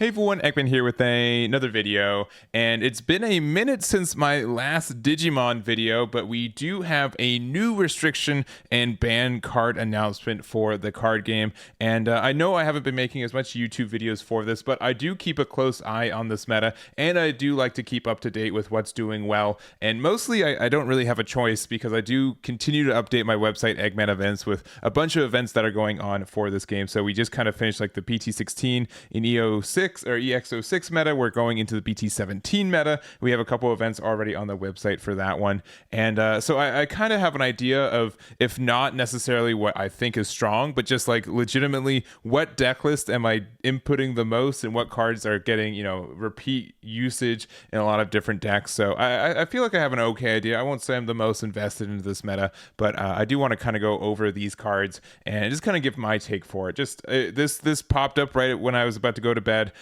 Hey everyone, Ekman here with another video, and it's been a minute since my last Digimon video, but we do have a new restriction and ban card announcement for the card game, and I know I haven't been making as much YouTube videos for this, but I do keep a close eye on this meta, and I do like to keep up to date with what's doing well, and mostly I don't really have a choice because I do continue to update my website Eggman Events with a bunch of events that are going on for this game. So we just kind of finished like the PT16 in EO6 or EX06 meta. We're going into the BT17 meta. We have a couple events already on the website for that one. And so I kind of have an idea of, if not necessarily what I think is strong, but just like legitimately what deck list am I inputting the most and what cards are getting, repeat usage in a lot of different decks. So I feel like I have an okay idea. I won't say I'm the most invested into this meta, but I do want to kind of go over these cards and just kind of give my take for it. Just this popped up right when I was about to go to bed.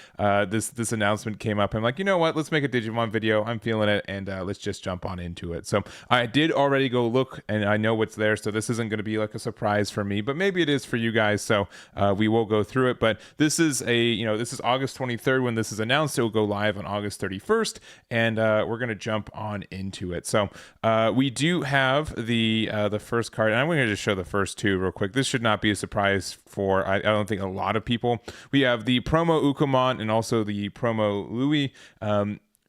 This announcement came up. I'm like, you know what? Let's make a Digimon video. I'm feeling it, and let's just jump on into it. So I did already go look, and I know what's there. So this isn't going to be like a surprise for me, but maybe it is for you guys. So we will go through it. But this is this is August 23rd when this is announced. It will go live on August 31st, and we're gonna jump on into it. So we do have the first card, and I'm going to just show the first two real quick. This should not be a surprise for I don't think a lot of people. We have the promo Ukkomon and also the promo Lui.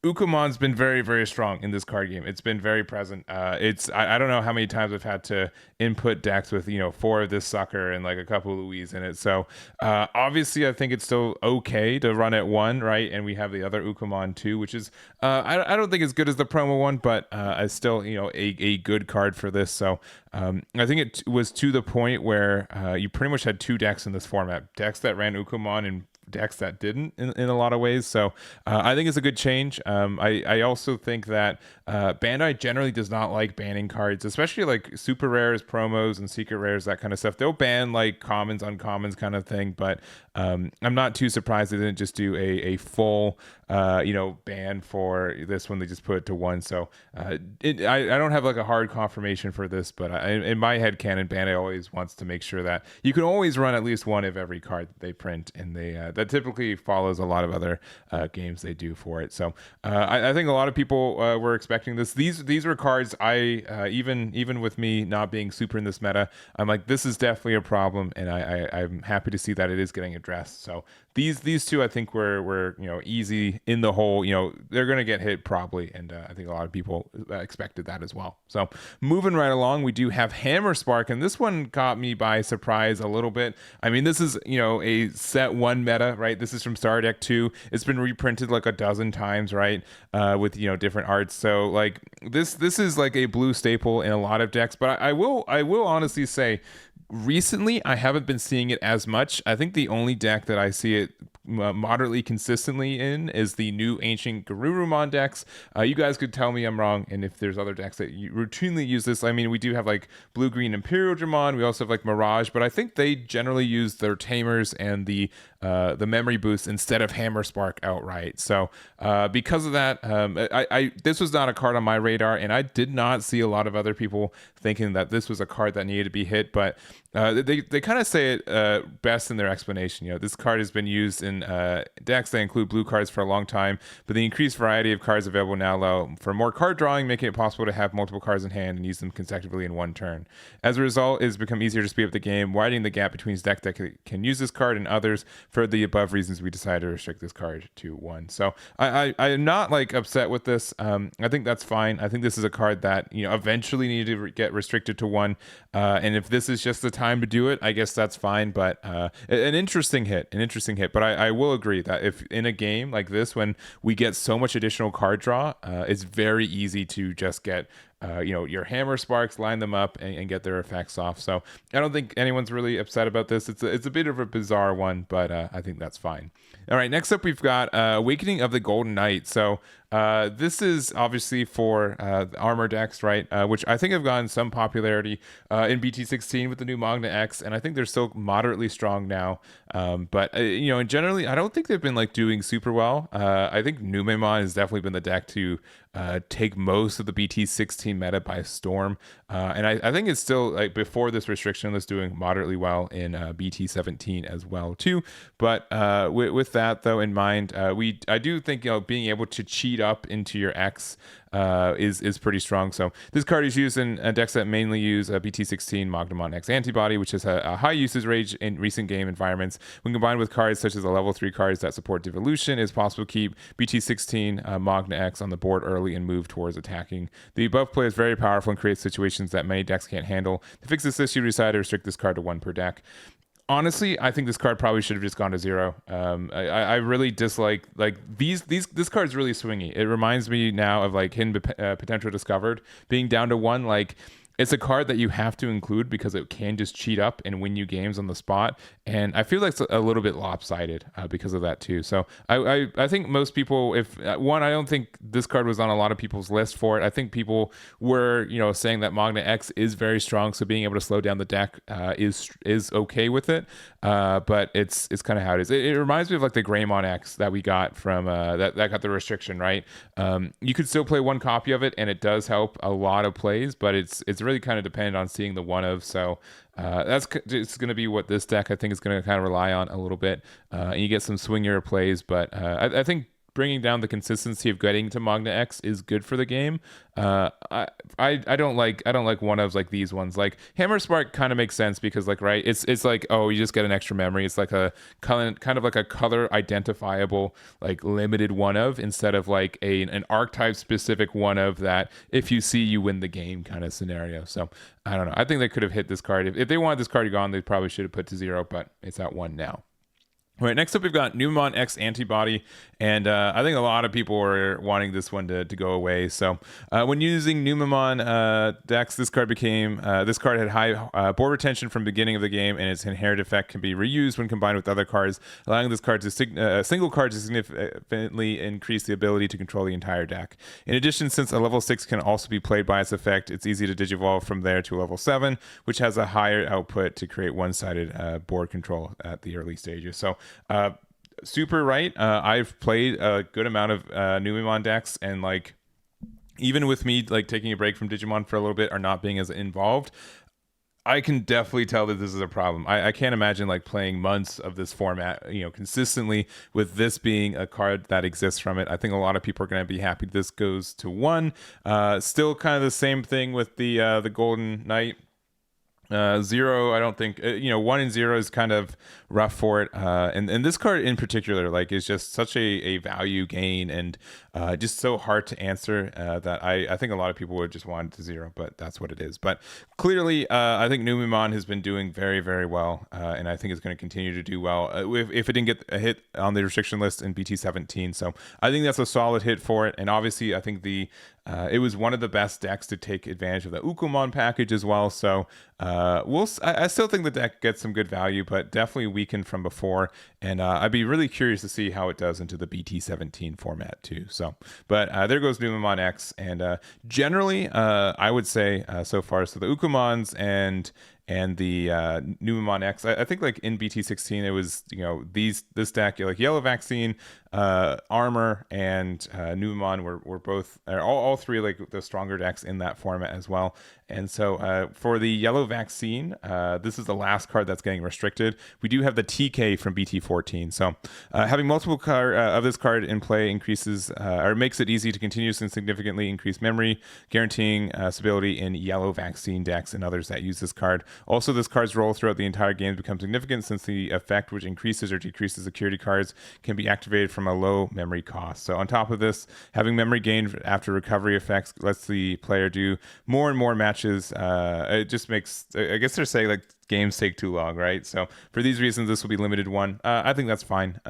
Ukkomon's been very, very strong in this card game. It's been very present. I don't know how many times I've had to input decks with 4 of this sucker and like a couple of Luis in it. So obviously I think it's still okay to run at 1, right? And we have the other Ukkomon 2, which is I don't think as good as the promo one, but it's still a good card for this. So I think it was to the point where you pretty much had 2 decks in this format: decks that ran Ukkomon and decks that didn't in a lot of ways. So I think it's a good change. I also think that Bandai generally does not like banning cards, especially like super rares, promos, and secret rares, that kind of stuff. They'll ban like commons, uncommons kind of thing, but I'm not too surprised they didn't just do a full ban for this when they just put it to 1. So I don't have like a hard confirmation for this, but in my head canon, Bandai always wants to make sure that you can always run at least 1 of every card that they print, and they that typically follows a lot of other games they do for it. So I think a lot of people were expecting this. These were cards even with me not being super in this meta, I'm like, this is definitely a problem, and I'm happy to see that it is getting addressed. So these two I think were easy in the hole. They're gonna get hit probably, and I think a lot of people expected that as well. So moving right along, we do have Hammer Spark, and this one caught me by surprise a little bit. I mean, this is a set 1 meta, right? This is from Star Deck 2. It's been reprinted like a dozen times, right? With different arts. So like this is like a blue staple in a lot of decks, but I will honestly say, recently I haven't been seeing it as much. I think the only deck that I see it moderately consistently in is the new Ancient Gabumon decks. You guys could tell me I'm wrong, and if there's other decks that you routinely use this. I mean, we do have like blue-green Imperial Dramon. We also have like Mirage, but I think they generally use their Tamers and the memory boost instead of Hammer Spark outright. So because of that, this was not a card on my radar, and I did not see a lot of other people thinking that this was a card that needed to be hit. But they kind of say it best in their explanation. This card has been used in decks that include blue cards for a long time, but the increased variety of cards available now allow for more card drawing, making it possible to have multiple cards in hand and use them consecutively in one turn. As a result, it has become easier to speed up the game, widening the gap between decks that can use this card and others. For the above reasons, we decided to restrict this card to 1. So I'm not like upset with this. I think that's fine. I think this is a card that eventually needed to get restricted to 1, and if this is just the time to do it, I guess that's fine. But an interesting hit. But I will agree that if in a game like this, when we get so much additional card draw, it's very easy to just get your Hammer Sparks, line them up and get their effects off. So I don't think anyone's really upset about this. It's a bit of a bizarre one, but I think that's fine. All right, next up we've got Awakening of the Golden Knight. So this is obviously for armor decks, right? Which I think have gotten some popularity in BT16 with the new Magnamon X, and I think they're still moderately strong now. But and generally, I don't think they've been like doing super well. I think Numemon has definitely been the deck to take most of the BT16 meta by storm. And I think it's still like before this restriction list doing moderately well in BT17 as well too. But with that though in mind, I do think being able to cheat up into your X is pretty strong. So this card is used in decks that mainly use BT16 Magnamon X antibody, which has a high usage rate in recent game environments. When combined with cards such as the level 3 cards that support devolution, it's possible to keep BT16 Magna X on the board early and move towards attacking. The above play is very powerful and creates situations that many decks can't handle. To fix this issue, we decided to restrict this card to 1 per deck. Honestly, I think this card probably should have just gone to 0. I really dislike this card's really swingy. It reminds me now of like Hidden Potential Discovered being down to 1. Like it's a card that you have to include because it can just cheat up and win you games on the spot. And I feel like it's a little bit lopsided because of that too. So I think most people, if I don't think this card was on a lot of people's list for it. I think people were, saying that Magna X is very strong. So being able to slow down the deck is okay with it. But it's kind of how it is. It reminds me of like the Greymon X that we got from that got the restriction, right? You could still play 1 copy of it and it does help a lot of plays, but it's really kind of dependent on seeing the one of. So it's going to be what this deck I think is going to kind of rely on a little bit. And you get some swingier plays, but I think bringing down the consistency of getting to Magna X is good for the game. I don't like one of like these ones. Like Hammer Spark kind of makes sense because like right, it's like you just get an extra memory. It's like a kind of like a color identifiable like limited one of instead of like an archetype specific one of that if you see you win the game kind of scenario. So I don't know. I think they could have hit this card if they wanted this card gone. They probably should have put to 0, but it's at 1 now. All right, next up we've got Numemon X Antibody, and I think a lot of people were wanting this one to go away. So when using Numemon decks, this card had high board retention from the beginning of the game, and its inherent effect can be reused when combined with other cards, allowing this card to single card to significantly increase the ability to control the entire deck. In addition, since a level 6 can also be played by its effect, it's easy to digivolve from there to a level 7, which has a higher output to create one-sided board control at the early stages. So super right. I've played a good amount of Numemon decks, and like even with me like taking a break from Digimon for a little bit or not being as involved, I can definitely tell that this is a problem. I can't imagine like playing months of this format, consistently with this being a card that exists from it. I think a lot of people are going to be happy this goes to 1. Still kind of the same thing with the Golden Knight. 0, I don't think 1 and 0 is kind of rough for it, and this card in particular like is just such a value gain and just so hard to answer that I think a lot of people would just want it to 0, but that's what it is. But clearly I think Numemon has been doing very, very well, and I think it's going to continue to do well if it didn't get a hit on the restriction list in BT17. So I think that's a solid hit for it, and obviously I think it was one of the best decks to take advantage of the Ukkomon package as well. So I still think the deck gets some good value, but definitely weakened from before. And I'd be really curious to see how it does into the BT17 format too. So, but there goes Numemon X. And generally, I would say so far, so the Ukkomons and the Numemon X, I think like in BT16 it was this deck like Yellow Vaccine, Armor, and Numemon were both all 3 like the stronger decks in that format as well. And so for the Yellow Vaccine, this is the last card that's getting restricted. We do have the TK from BT14. So having multiple of this card in play increases or makes it easy to continuously and significantly increase memory, guaranteeing stability in Yellow Vaccine decks and others that use this card. Also, this card's role throughout the entire game becomes significant since the effect, which increases or decreases security cards, can be activated from a low memory cost. So on top of this, having memory gained after recovery effects lets the player do more and more matches. It just makes, I guess they're saying like games take too long, right? So for these reasons, this will be limited 1. I think that's fine.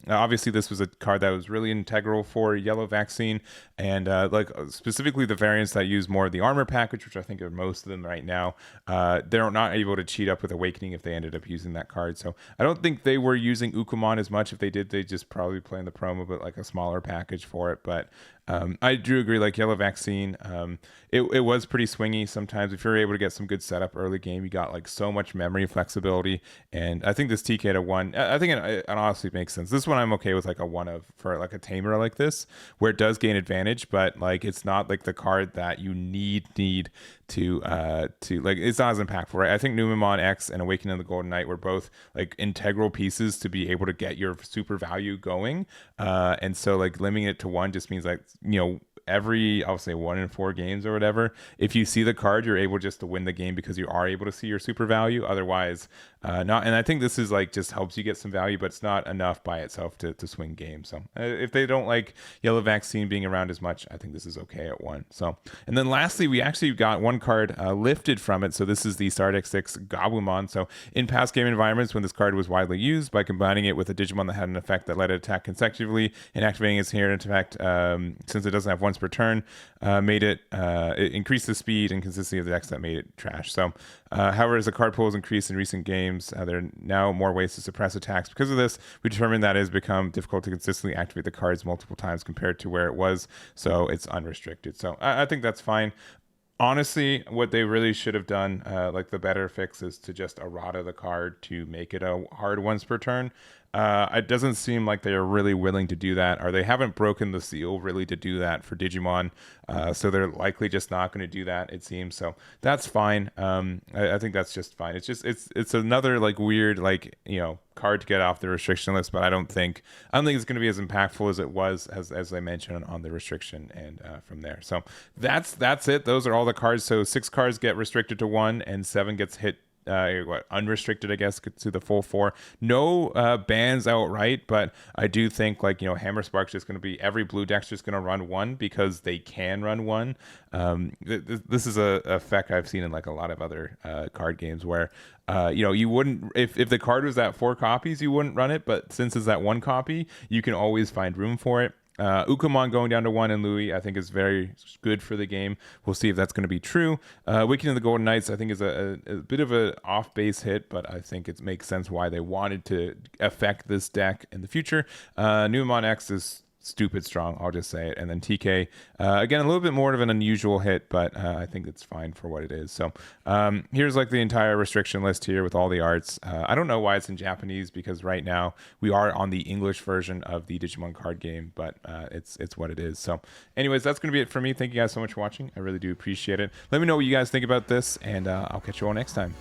Obviously, this was a card that was really integral for Yellow Vaccine, and like specifically the variants that use more of the armor package, which I think are most of them right now. They're not able to cheat up with Awakening if they ended up using that card. So I don't think they were using Ukkomon as much. If they did, they just probably play in the promo, but like a smaller package for it. But I do agree, like Yellow Vaccine, it was pretty swingy sometimes. If you're able to get some good setup early game, you got like so much memory flexibility. And I think this TK to one, I think it honestly makes sense. This one I'm okay with like a one of for like a tamer like this, where it does gain advantage, but like it's not like the card that you need to like, it's not as impactful, right? I think Numemon X and Awakening of the Golden Knight were both like integral pieces to be able to get your super value going. And so like limiting it to one just means like, every, I'll say 1 in 4 games or whatever, if you see the card, you're able just to win the game because you are able to see your super value. Otherwise, not. And I think this is like just helps you get some value, but it's not enough by itself to swing games. So if they don't like Yellow Vaccine being around as much, I think this is okay at 1. So, and then lastly, we actually got one card lifted from it. So this is the Stardex 6 Gabumon. So in past game environments, when this card was widely used, by combining it with a Digimon that had an effect that let it attack consecutively and activating its inherent effect, since it doesn't have once per turn, made it increased the speed and consistency of the decks that made it trash. So however, as the card pool has increased in recent games, there are now more ways to suppress attacks. Because of this, we determined that it has become difficult to consistently activate the cards multiple times compared to where it was, so it's unrestricted. So I think that's fine. Honestly, what they really should have done, like the better fix, is to just errata the card to make it a hard once per turn. It doesn't seem like they are really willing to do that, or they haven't broken the seal really to do that for Digimon. So they're likely just not going to do that, it seems. So that's fine. I think that's just fine. It's just it's another like weird like card to get off the restriction list, but I don't think it's going to be as impactful as it was as I mentioned on the restriction and from there. So that's it. Those are all the cards. So 6 cards get restricted to 1, and 7 gets hit unrestricted, I guess, to the full 4. No bans outright, but I do think like Hammer Spark's just going to be every blue deck's just going to run 1 because they can run 1. This is a effect I've seen in like a lot of other card games where you wouldn't, if the card was at 4 copies, you wouldn't run it, but since it's at 1 copy, you can always find room for it. Ukkomon going down to 1 and Lui, I think, is very good for the game. We'll see if that's going to be true. Awakening of the Golden Knights, I think, is a bit of an off-base hit, but I think it makes sense why they wanted to affect this deck in the future. Numemon X is stupid strong, I'll just say it. And then TK, again, a little bit more of an unusual hit, but I think it's fine for what it is. So here's like the entire restriction list here with all the arts. I don't know why it's in Japanese, because right now we are on the English version of the Digimon card game, but it's what it is. So anyways, that's going to be it for me. Thank you guys so much for watching. I really do appreciate it. Let me know what you guys think about this, and I'll catch you all next time.